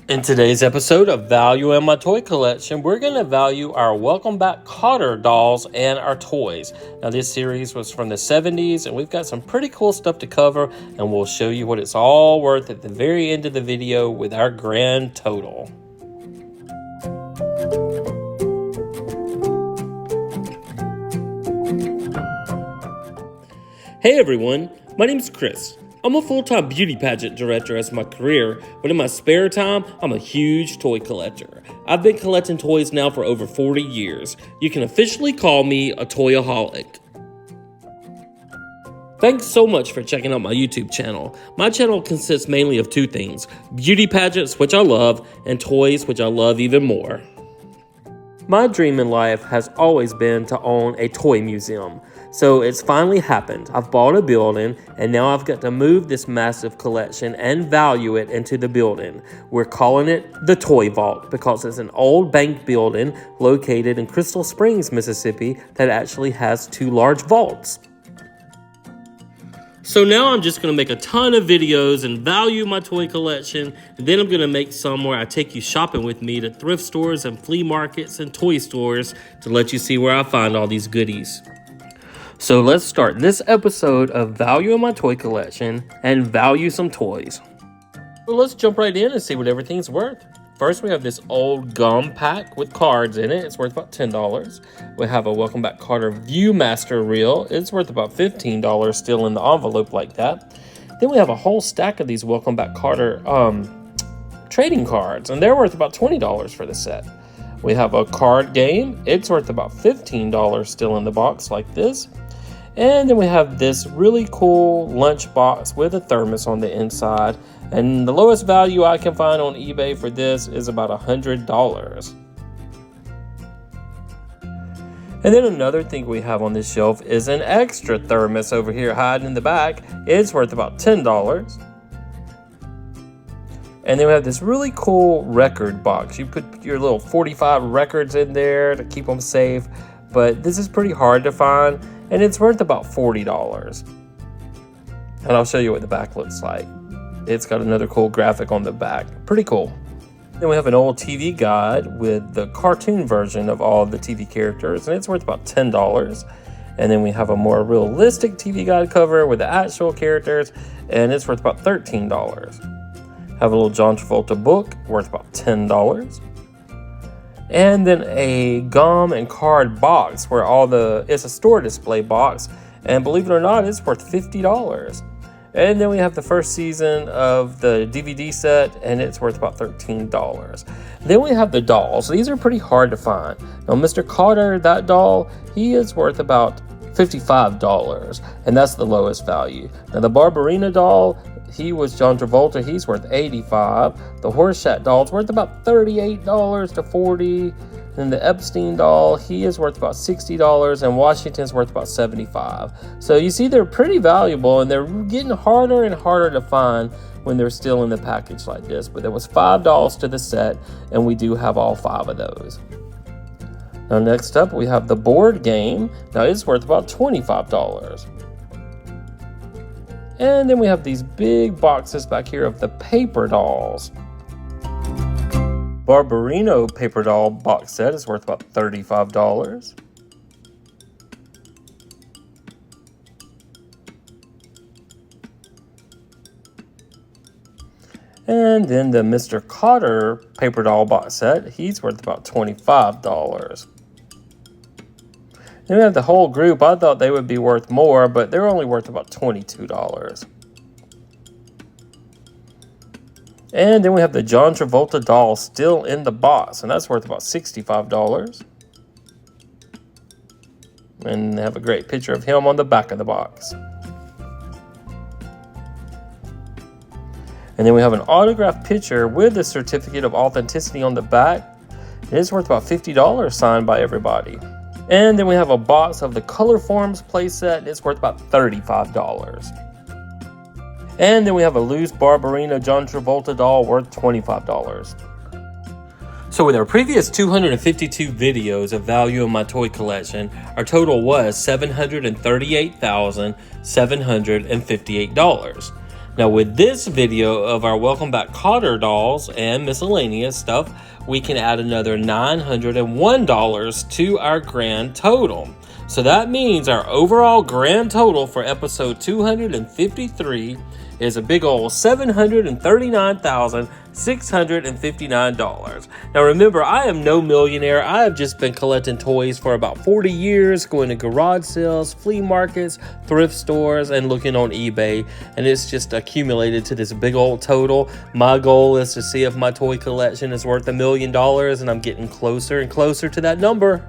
In today's episode of Value in My Toy Collection, we're going to value our Welcome Back KOTTER dolls and our toys. Now, this series was from the 70s, and we've got some pretty cool stuff to cover, and we'll show you what it's all worth at the very end of the video with our grand total. Hey everyone, my name's Chris. I'm a full-time beauty pageant director as my career, but in my spare time, I'm a huge toy collector. I've been collecting toys now for over 40 years. You can officially call me a toyaholic. Thanks so much for checking out my YouTube channel. My channel consists mainly of two things: beauty pageants, which I love, and toys, which I love even more. My dream in life has always been to own a toy museum. So it's finally happened. I've bought a building, and now I've got to move this massive collection and value it into the building. We're calling it the Toy Vault because it's an old bank building located in Crystal Springs, Mississippi that actually has two large vaults. So now I'm just going to make a ton of videos and value my toy collection, and then I'm going to make some where I take you shopping with me to thrift stores and flea markets and toy stores to let you see where I find all these goodies. So let's start this episode of Value in My Toy Collection and value some toys. So let's jump right in and see what everything's worth. First, we have this old gum pack with cards in it. It's worth about $10. We have a Welcome Back KOTTER Viewmaster reel. It's worth about $15 still in the envelope like that. Then we have a whole stack of these Welcome Back KOTTER trading cards, and they're worth about $20 for the set. We have a card game. It's worth about $15 still in the box like this. And then we have this really cool lunch box with a thermos on the inside. And the lowest value I can find on eBay for this is about $100. And then another thing we have on this shelf is an extra thermos over here hiding in the back. It's worth about $10. And then we have this really cool record box. You put your little 45 records in there to keep them safe. But this is pretty hard to find, and it's worth about $40. And I'll show you what the back looks like. It's got another cool graphic on the back. Pretty cool. Then we have an old TV guide with the cartoon version of all the TV characters, and it's worth about $10. And then we have a more realistic TV guide cover with the actual characters, and it's worth about $13. Have a little John Travolta book, worth about $10. And then a gum and card box where it's a store display box, and believe it or not, it's worth $50. And then we have the first season of the DVD set, and it's worth about $13. Then we have the dolls. These are pretty hard to find. Now, Mr. KOTTER, that doll, he is worth about $55, and that's the lowest value. Now, the Barbarina doll, he was John Travolta. He's worth $85. The Horseshat doll's worth about $38 to $40. And the Epstein doll, he is worth about $60, and Washington's worth about $75. So you see, they're pretty valuable, and they're getting harder and harder to find when they're still in the package like this. But there was $5 to the set, and we do have all 5 of those. Now, next up, we have the board game. Now, it's worth about $25. And then we have these big boxes back here of the paper dolls. Barbarino paper doll box set is worth about $35. And then the Mr. KOTTER paper doll box set, he's worth about $25. Then we have the whole group. I thought they would be worth more, but they're only worth about $22. And then we have the John Travolta doll still in the box, and that's worth about $65. And they have a great picture of him on the back of the box. And then we have an autographed picture with a certificate of authenticity on the back. It is worth about $50 signed by everybody. And then we have a box of the Color Forms playset, and it's worth about $35. And then we have a loose Barbarina John Travolta doll worth $25. So with our previous 252 videos of value in my toy collection, our total was $738,758. Now with this video of our Welcome Back KOTTER dolls and miscellaneous stuff, we can add another $901 to our grand total. So that means our overall grand total for episode 253 is a big old $739,659. Now remember, I am no millionaire. I have just been collecting toys for about 40 years, going to garage sales, flea markets, thrift stores, and looking on eBay, and it's just accumulated to this big old total. My goal is to see if my toy collection is worth $1 million, and I'm getting closer and closer to that number.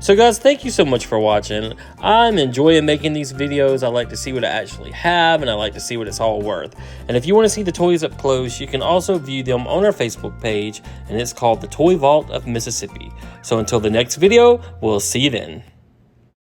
So guys, thank you so much for watching. I'm enjoying making these videos. I like to see what I actually have, and I like to see what it's all worth. And if you want to see the toys up close, you can also view them on our Facebook page, and it's called The Toy Vault of Mississippi. So until the next video, we'll see you then.